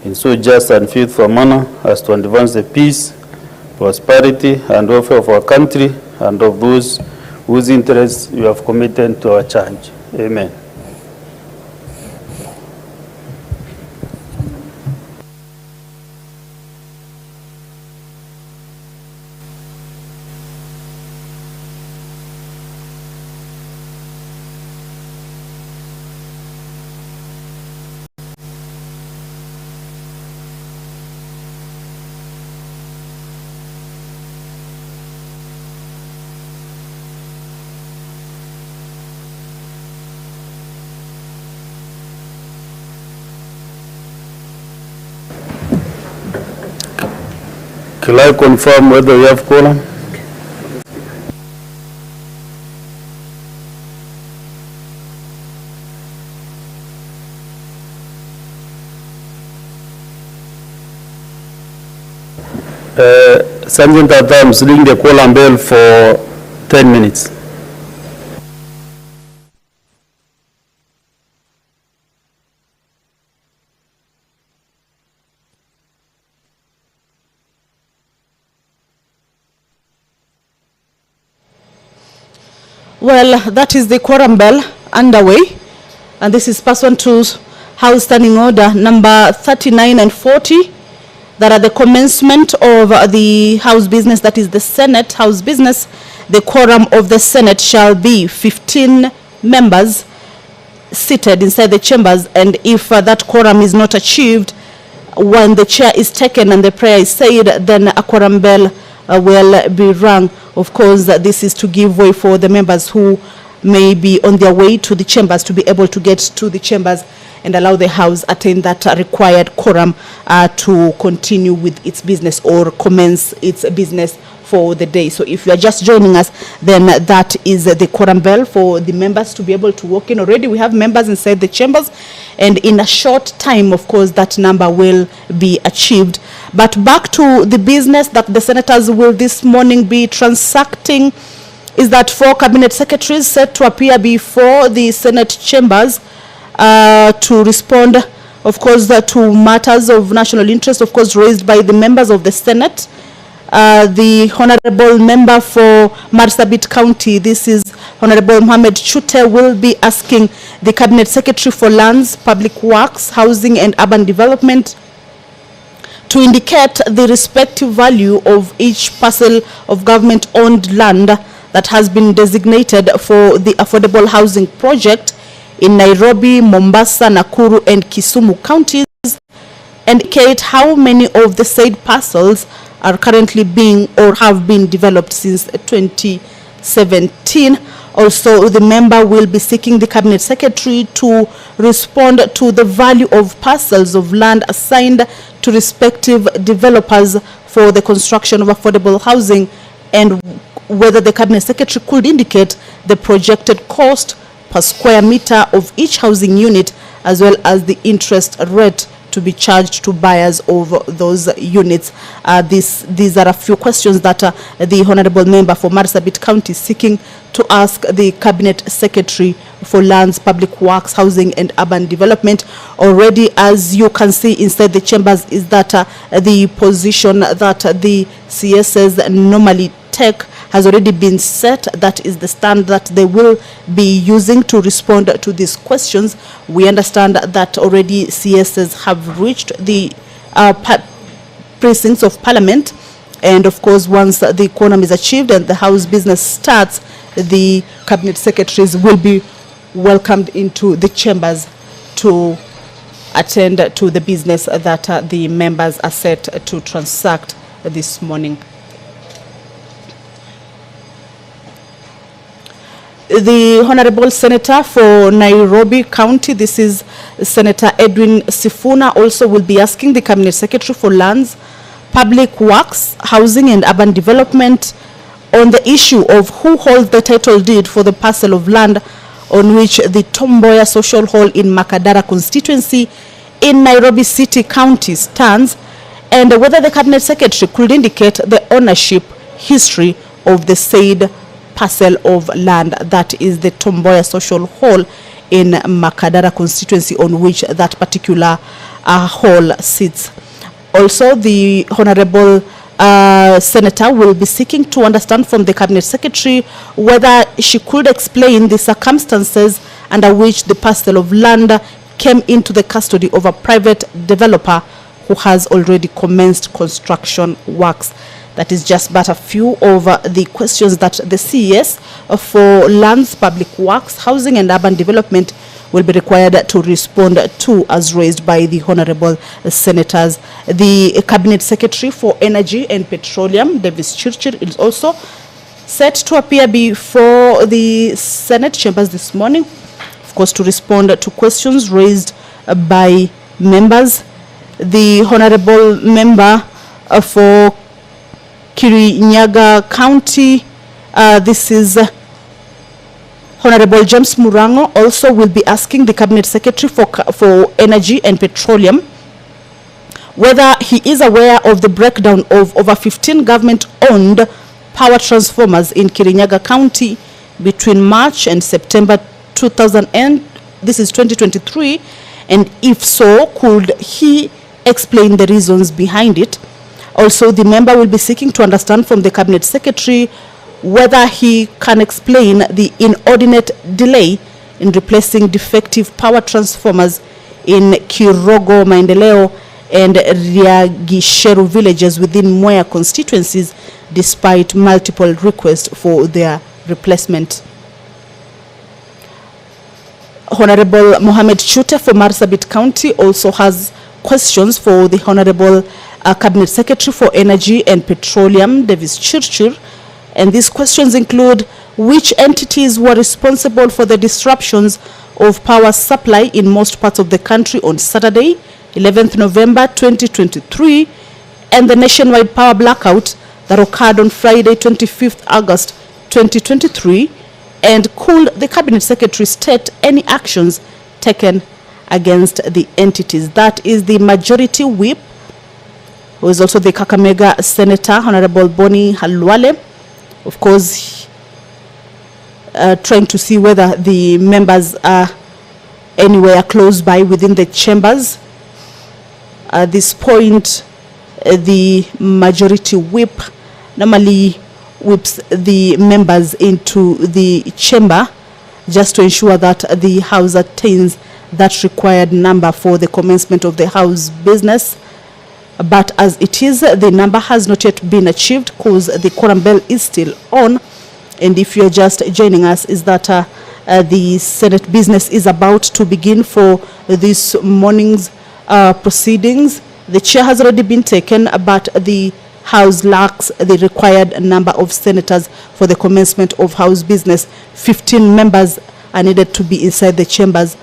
in so just and faithful manner as to advance the peace, prosperity, and welfare of our country and of those whose interests you have committed to our charge. Amen. Can I confirm whether we have quorum? Sergeant at arms, ring the quorum bell for 10 minutes. Well, that is the quorum bell underway, and this is pursuant to House Standing Order number 39 and 40, that at the commencement of the House business, that is the Senate House business, the quorum of the Senate shall be 15 members seated inside the chambers, and if that quorum is not achieved, when the chair is taken and the prayer is said, then a quorum bell will be rung. Of course, this is to give way for the members who may be on their way to the chambers to be able to get to the chambers and allow the House attain that required quorum to continue with its business or commence its business for the day. So if you are just joining us, then that is the quorum bell for the members to be able to walk in. Already we have members inside the chambers, and in a short time, of course, that number will be achieved. But back to the business that the senators will this morning be transacting is that 4 cabinet secretaries set to appear before the Senate chambers to respond, of course, to matters of national interest, of course, raised by the members of the Senate. The Honorable Member for Marsabit County, this is Honorable Mohamed Chute, will be asking the Cabinet Secretary for Lands, Public Works, Housing and Urban Development to indicate the respective value of each parcel of government-owned land that has been designated for the affordable housing project in Nairobi, Mombasa, Nakuru and Kisumu counties, and indicate how many of the said parcels are currently being or have been developed since 2017. Also, the member will be seeking the Cabinet Secretary to respond to the value of parcels of land assigned to respective developers for the construction of affordable housing, and whether the Cabinet Secretary could indicate the projected cost per square meter of each housing unit, as well as the interest rate to be charged to buyers of those units. These are a few questions that the Honorable Member for Marsabit County is seeking to ask the Cabinet Secretary for Lands, Public Works, Housing and Urban Development. Already, as you can see inside the chambers, is that the position that the CSs normally take has already been set. That is the stand that they will be using to respond to these questions. We understand that already CSs have reached the precincts of Parliament, and of course, once the quorum is achieved and the House business starts, the Cabinet Secretaries will be welcomed into the chambers to attend to the business that the members are set to transact this morning. The Honorable Senator for Nairobi County, this is Senator Edwin Sifuna, also will be asking the Cabinet Secretary for Lands, Public Works, Housing and Urban Development on the issue of who holds the title deed for the parcel of land on which the Tomboya Social Hall in Makadara constituency in Nairobi City County stands, and whether the Cabinet Secretary could indicate the ownership history of the said parcel of land, that is the Tomboya Social Hall in Makadara constituency on which that particular hall sits. Also, the Honorable Senator will be seeking to understand from the Cabinet Secretary whether she could explain the circumstances under which the parcel of land came into the custody of a private developer who has already commenced construction works. That is just but a few of the questions that the CES for Lands, Public Works, Housing and Urban Development will be required to respond to as raised by the Honorable Senators. The Cabinet Secretary for Energy and Petroleum, Davis Chirchir, is also set to appear before the Senate chambers this morning, of course, to respond to questions raised by members. The Honorable Member for Kirinyaga County, this is Honorable James Murango, also will be asking the Cabinet Secretary for Energy and Petroleum whether he is aware of the breakdown of over 15 government-owned power transformers in Kirinyaga County between March and September 2023, and if so, could he explain the reasons behind it? Also, the member will be seeking to understand from the Cabinet Secretary whether he can explain the inordinate delay in replacing defective power transformers in Kirogo, Maendeleo and Riagisheru villages within Mwea constituencies despite multiple requests for their replacement. Honorable Mohamed Chute for Marsabit County also has questions for the Honorable Cabinet Secretary for Energy and Petroleum, Davis Chirchir, and these questions include: which entities were responsible for the disruptions of power supply in most parts of the country on Saturday, 11th November 2023, and the nationwide power blackout that occurred on Friday, 25th August 2023, and could the Cabinet Secretary state any actions taken against the entities? That is the Majority Whip, who is also the Kakamega Senator, Honorable Boni Halwale, of course, trying to see whether the members are anywhere close by within the chambers. At this point, the Majority Whip normally whips the members into the chamber just to ensure that the House attains that required number for the commencement of the House business. But as it is, the number has not yet been achieved because the quorum bell is still on. And if you're just joining us, is that the Senate business is about to begin for this morning's proceedings. The chair has already been taken, but the House lacks the required number of senators for the commencement of House business. 15 members are needed to be inside the chambers,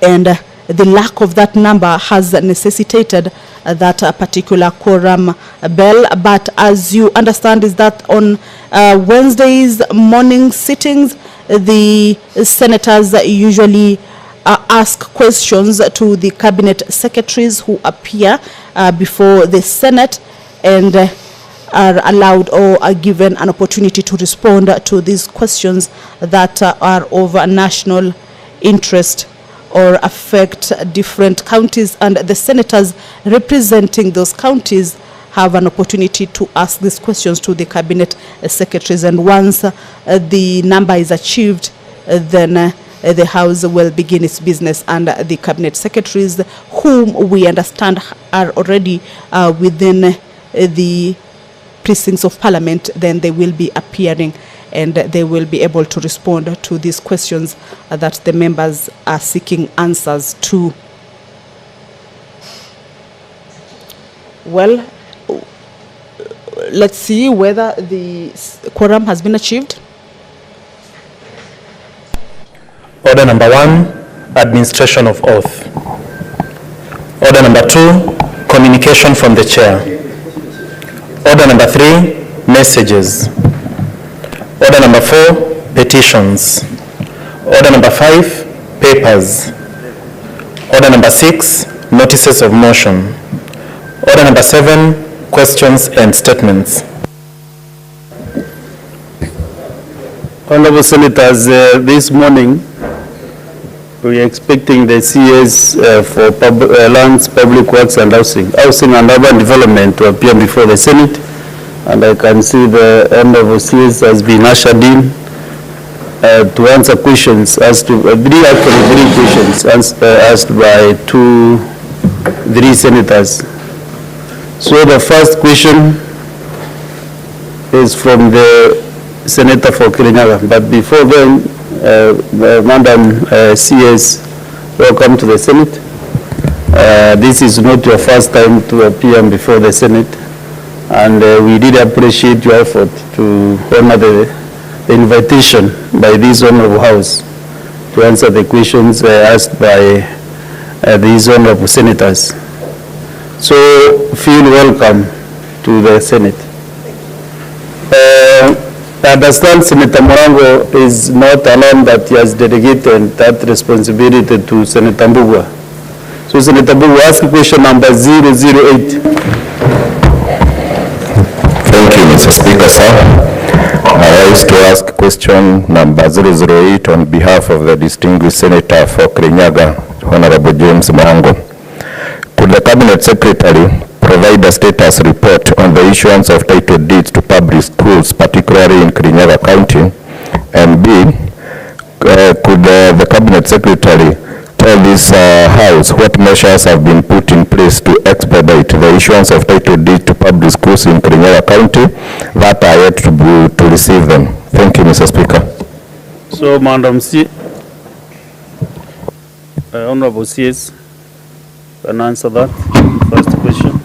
and the lack of that number has necessitated that particular quorum bell. But as you understand, is that on Wednesdays morning sittings, the senators usually ask questions to the cabinet secretaries who appear before the Senate, and are allowed or are given an opportunity to respond to these questions that are of national interest or affect different counties, and the senators representing those counties have an opportunity to ask these questions to the cabinet secretaries. And once the number is achieved, then the House will begin its business, and the cabinet secretaries, whom we understand are already within the precincts of Parliament, then they will be appearing and they will be able to respond to these questions that the members are seeking answers to. Well, let's see whether the quorum has been achieved. Order number 1, administration of oath. Order number 2, communication from the chair. Order number 3, messages. Order number 4, petitions. Order number 5, papers. Order number 6, notices of motion. Order number 7, questions and statements. Honorable Senators, this morning we are expecting the CS for lands, public works and housing and urban development to appear before the Senate. And I can see the Honorable CS has been ushered in to answer questions as to three questions asked by three senators. So the first question is from the Senator for Kirinyaga. But before then, Madam CS, welcome to the Senate. This is not your first time to appear before the Senate, and we did appreciate your effort to honor the invitation by this honorable House to answer the questions asked by these honorable senators. So feel welcome to the Senate. I understand Senator Morango is not alone, that he has delegated that responsibility to Senator Mbugua. So Senator Mbugua, ask question number 008. Thank you, Mr. Speaker, sir. I wish to ask question number 008 on behalf of the distinguished Senator for Kirinyaga, Honorable James Morango. Could the Cabinet Secretary provide a status report on the issuance of title deeds to public schools, particularly in Kirinyaga County? And B, could the Cabinet Secretary tell this House what measures have been put in place to expedite the issuance of title deeds to public schools in Kirinyaga County that are yet to receive them? Thank you, Mr. Speaker. So, Madam C, Honorable CS, can answer that first question.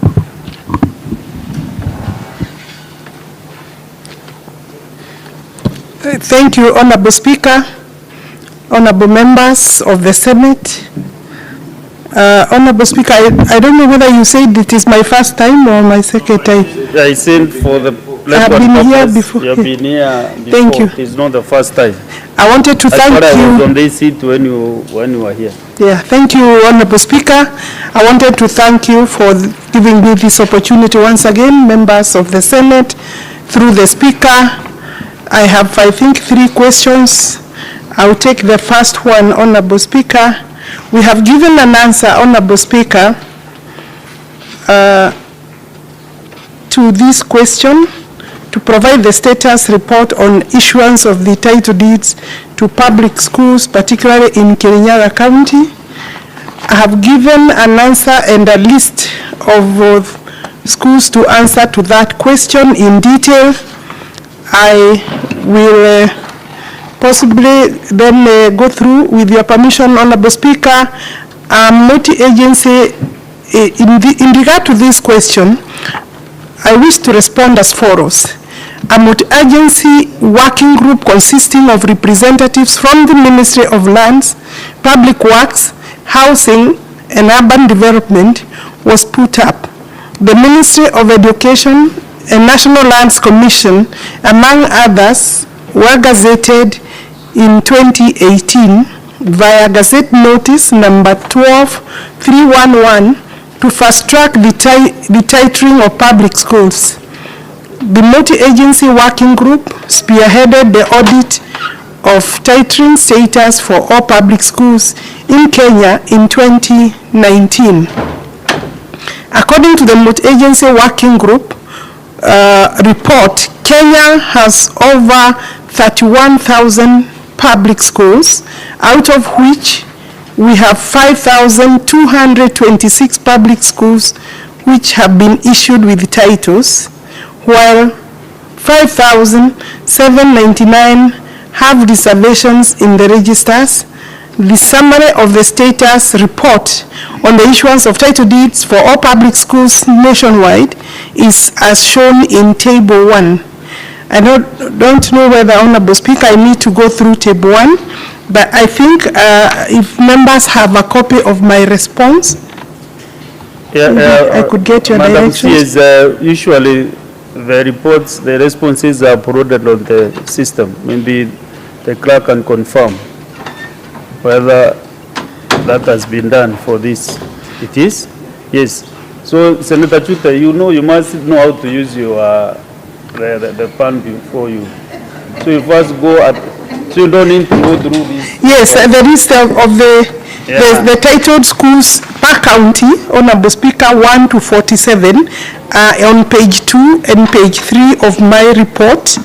Thank you, Honorable Speaker, honorable members of the Senate. Honorable Speaker, I don't know whether you said it is my first time or my second time. I said for the I've been here before. You have been here before. Thank you. It's not the first time. I wanted to thank you. I was on this seat when you were here. Yeah, thank you, Honorable Speaker. I wanted to thank you for giving me this opportunity once again, members of the Senate. Through the Speaker, I have, I think, 3 questions. I'll take the first one, Honorable Speaker. We have given an answer, Honorable Speaker, to this question, to provide the status report on issuance of the title deeds to public schools, particularly in Kirinyaga County. I have given an answer and a list of schools to answer to that question in detail. I will possibly then go through, with your permission, Honorable Speaker, multi-agency. In regard to this question, I wish to respond as follows. A multi-agency working group consisting of representatives from the Ministry of Lands, Public Works, Housing and Urban Development was put up. The Ministry of Education and National Lands Commission, among others, were gazetted in 2018 via Gazette Notice number 12311 to fast-track the titling of public schools. The multi-agency working group spearheaded the audit of titling status for all public schools in Kenya in 2019. According to the multi-agency working group report, Kenya has over 31,000 public schools, out of which we have 5,226 public schools which have been issued with titles, while 5,799 have reservations in the registers. The summary of the status report on the issuance of title deeds for all public schools nationwide is as shown in Table 1. I don't know whether, Honorable Speaker, I need to go through Table 1, but I think if members have a copy of my response, I could get your directions. Madam, usually the reports, the responses are uploaded on the system. Maybe the clerk can confirm whether that has been done for this. It is? Yes. So, Senator Chuta, you must know how to use your the fund before you. So you first go so you don't need to go through this. Yes, the list of the titled schools per county, Honorable Speaker, 1 to 47, on page 2 and page 3 of my report.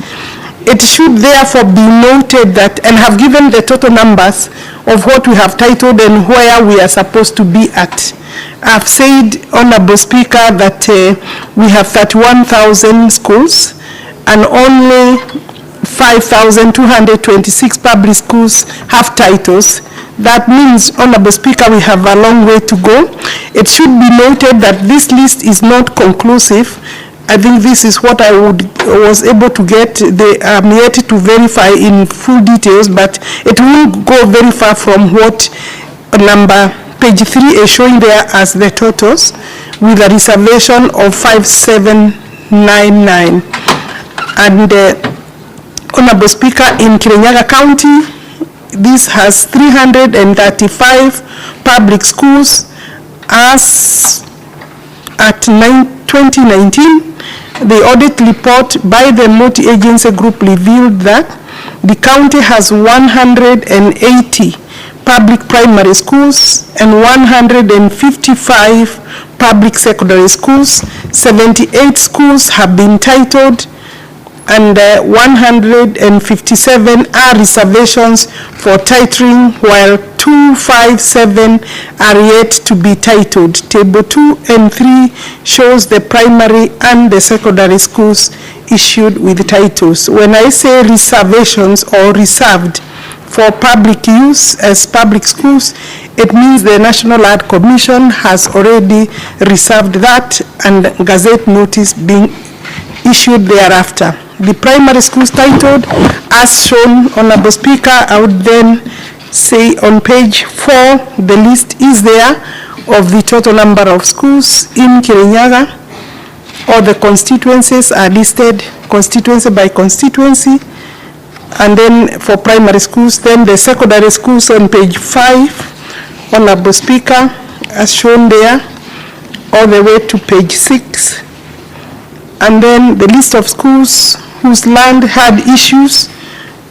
It should therefore be noted that, and have given the total numbers of what we have titled and where we are supposed to be at. I've said, Honorable Speaker, that we have 31,000 schools and only 5,226 public schools have titles. That means, Honorable Speaker, we have a long way to go. It should be noted that this list is not conclusive. I think this is what I was able to get. They are yet to verify in full details, but it will go very far from what page 3 is showing there as the totals, with a reservation of 5799. And Honorable Speaker, in Kirinyaga County, this has 335 public schools. As at 2019, the audit report by the multi-agency group revealed that the county has 180 public primary schools and 155 public secondary schools. 78 schools have been titled, and 157 are reservations for titling, while 257 are yet to be titled. Table 2 and 3 shows the primary and the secondary schools issued with titles. When I say reservations or reserved for public use as public schools, it means the National Art Commission has already reserved that, and gazette notice being issued thereafter. The primary schools titled as shown, Honorable Speaker, I would then say on page 4, the list is there of the total number of schools in Kirinyaga. All the constituencies are listed, constituency by constituency. And then for primary schools, then the secondary schools on page 5, Honorable Speaker, as shown there, all the way to page 6. And then the list of schools whose land had issues.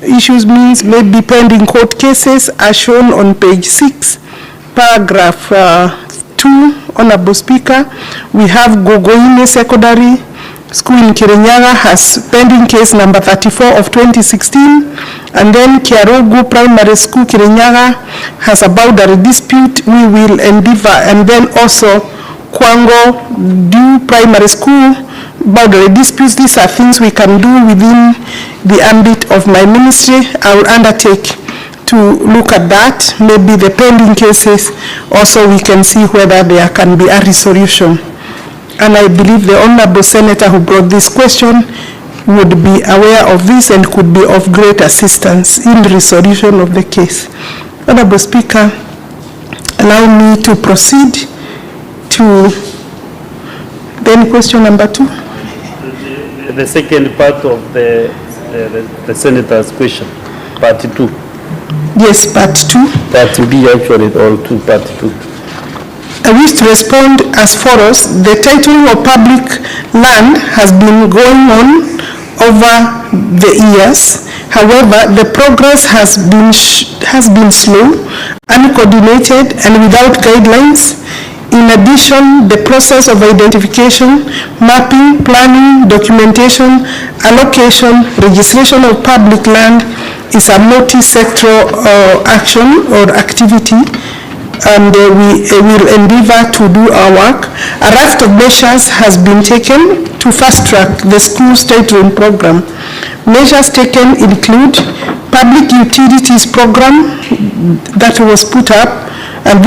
Issues means maybe pending court cases, are shown on page 6, paragraph 2, Honorable Speaker. We have Gogoine Secondary School in Kirinyaga has pending case number 34 of 2016. And then Kiarogu Primary School Kirinyaga has a boundary dispute. We will endeavor. And then also Kwango Due Primary School boundary disputes. These are things we can do within the ambit of my ministry. I will undertake to look at that. Maybe the pending cases also we can see whether there can be a resolution. And I believe the Honorable Senator who brought this question would be aware of this and could be of great assistance in the resolution of the case. Honorable Speaker, allow me to proceed to then question number 2. The second part of the Senator's question, part 2. Yes, part 2. Part B actually, all 2, part 2. I wish to respond as follows. The titling of public land has been going on over the years. However, the progress has been slow, uncoordinated, and without guidelines. In addition, the process of identification, mapping, planning, documentation, allocation, registration of public land is a multi-sectoral action or activity, and we will endeavor to do our work. A raft of measures has been taken to fast-track the school's titling program. Measures taken include public utilities program that was put up, and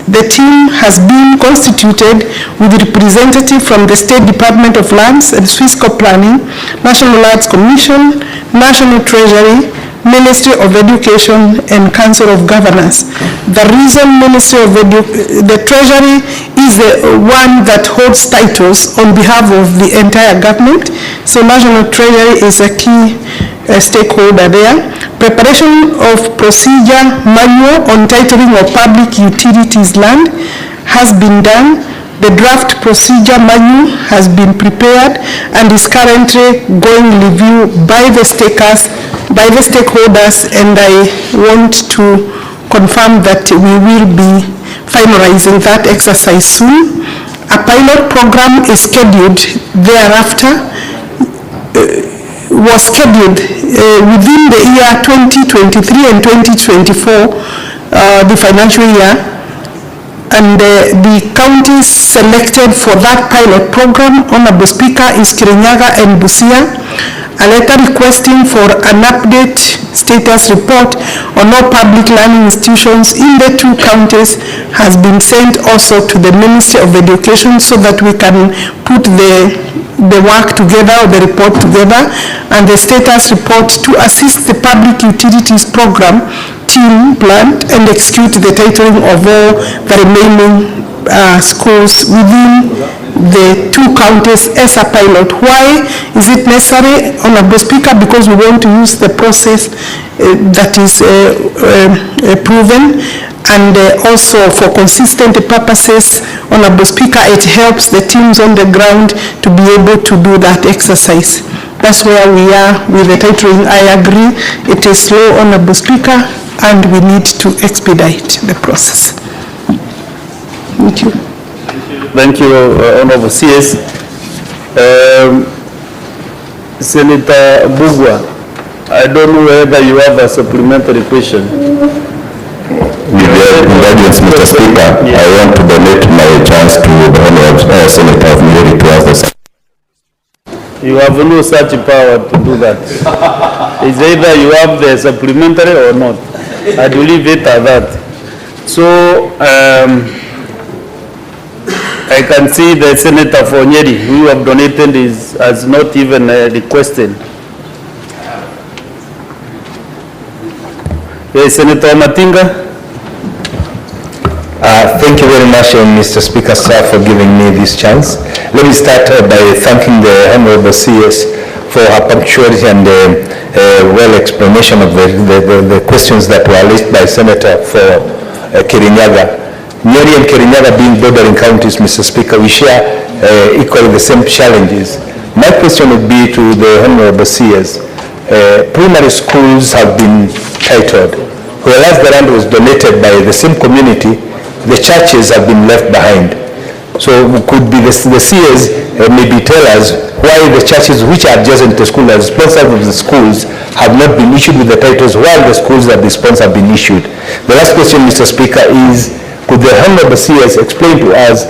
the team has been constituted with a representative from the State Department of Lands and Fiscal Planning, National Arts Commission, National Treasury, Ministry of Education, and Council of Governors. The reason the Treasury is the one that holds titles on behalf of the entire government, so National Treasury is a key stakeholder there. Preparation of procedure manual on titling of public utilities land has been done. The draft procedure manual has been prepared and is currently going review by the stakers by the stakeholders, and I want to confirm that we will be finalizing that exercise soon. A pilot program is scheduled thereafter, was scheduled within the year 2023 and 2024, the financial year, and the counties selected for that pilot program, Honorable Speaker, is Kirinyaga and Busia. A letter requesting for an update status report on all public learning institutions in the two counties has been sent also to the Ministry of Education so that we can put the work together, or the report together, and the status report to assist the public utilities program team plan and execute the titling of all the remaining schools within the two counties as a pilot. Why is it necessary, Honorable Speaker? Because we want to use the process that is proven, and also for consistent purposes, Honorable Speaker, it helps the teams on the ground to be able to do that exercise. That's where we are with the titling. I agree, it is slow, Honorable Speaker, and we need to expedite the process. Thank you. Thank you, Honorable CS. Senator Bugwa, I don't know whether you have a supplementary question. With your indulgence, Mr. Speaker, I want to donate my chance to the Honorable Senator of Manyora to ask the. You have no such power to do that. It's either you have the supplementary or not. I will leave it at that. So, I can see the Senator for Nyeri, who you have donated, has not even requested. Yes, Senator Matinga. Thank you very much, Mr. Speaker, sir, for giving me this chance. Let me start by thanking the Honorable CS for her punctuality and well explanation of the questions that were raised by Senator for Kirinyaga. Nyeri and Kirinyaga being bordering counties, Mr. Speaker, we share equally the same challenges. My question would be to the Honorable CS. Primary schools have been titled. Whereas the land was donated by the same community, the churches have been left behind. So could be the CS maybe tell us why the churches which are adjacent to school as sponsors of the schools have not been issued with the titles while the schools that the sponsor have been issued. The last question, Mr. Speaker, is could the Honorable CS explain to us